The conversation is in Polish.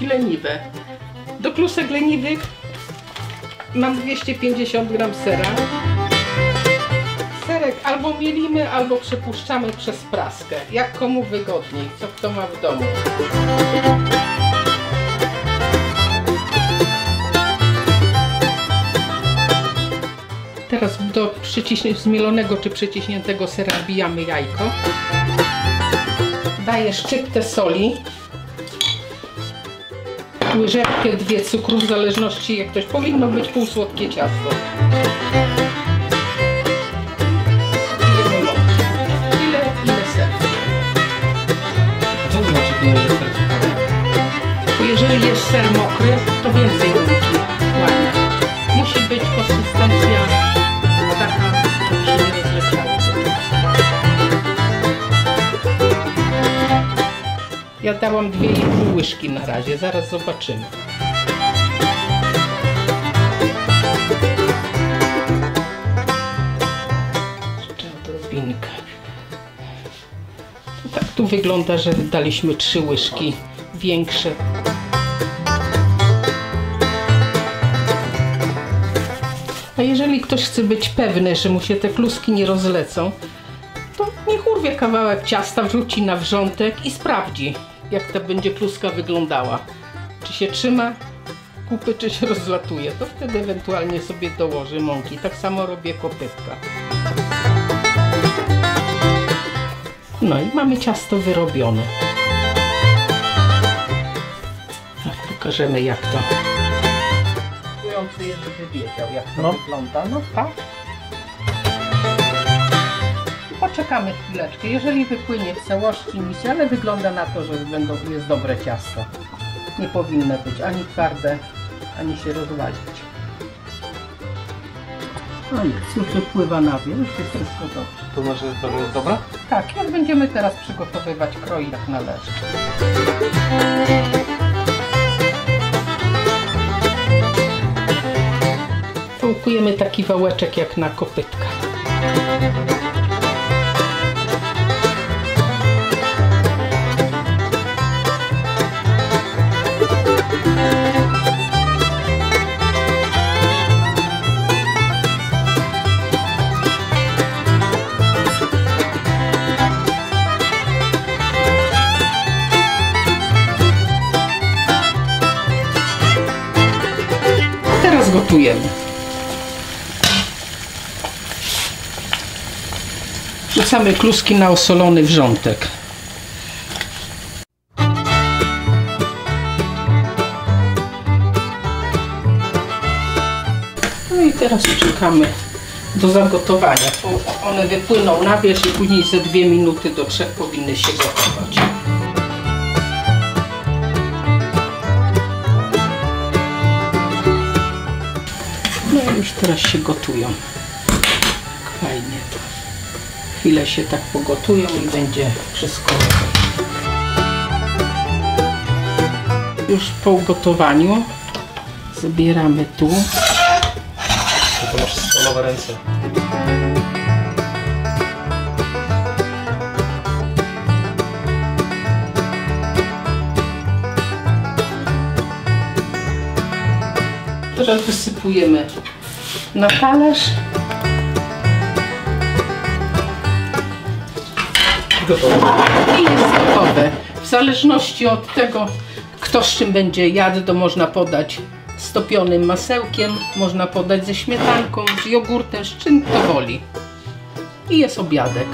leniwe. Do klusek leniwych mam 250 g sera. Serek albo mielimy, albo przepuszczamy przez praskę. Jak komu wygodniej, co kto ma w domu. Teraz do zmielonego czy przeciśniętego sera wbijamy jajko. Daję szczyptę soli. Łyżeczkę, 2 cukru, w zależności jak ktoś, powinno być półsłodkie ciasto. Ile ser? Co to znaczy, że jest ser? Bo jeżeli jest ser mokry, to więcej mąki. Ładnie. Musi być konsystencja taka, żeby się nie rozleciało. Ja dałam 2,5 łyżki na razie, zaraz zobaczymy. Jeszcze odrobinkę. Tak tu wygląda, że daliśmy 3 łyżki większe. A jeżeli ktoś chce być pewny, że mu się te kluski nie rozlecą, to niech urwie kawałek ciasta, wrzuci na wrzątek i sprawdzi, jak ta będzie kluska wyglądała. Czy się trzyma kupy, czy się rozlatuje. To wtedy ewentualnie sobie dołoży mąki. Tak samo robię kopytka. No i mamy ciasto wyrobione. Pokażemy, jak to. Jest, żeby wiedział, jak to wygląda. No tak. Poczekamy chwileczkę. Jeżeli wypłynie w całości nic, ale wygląda na to, że jest dobre ciasto. Nie powinno być ani twarde, ani się rozłazić. No już wypływa na wierzch, już jest wszystko dobrze. To znaczy, że to jest dobre? Tak, jak będziemy teraz przygotowywać, kroić jak należy. Połkujemy taki wałeczek jak na kopytka. Teraz gotujemy. Wrzucamy kluski na osolony wrzątek. No i teraz czekamy do zagotowania. One wypłyną na wierzch i później ze 2 minuty do 3 powinny się gotować. No i już teraz się gotują. Fajnie. Chwilę się tak pogotują i będzie wszystko. Już po ugotowaniu zabieramy tu. To masz stalowe ręce. Teraz wysypujemy na talerz. I jest gotowe. W zależności od tego, kto z czym będzie jadł, to można podać z topionym masełkiem, można podać ze śmietanką, z jogurtem, z czym to woli. I jest obiadek.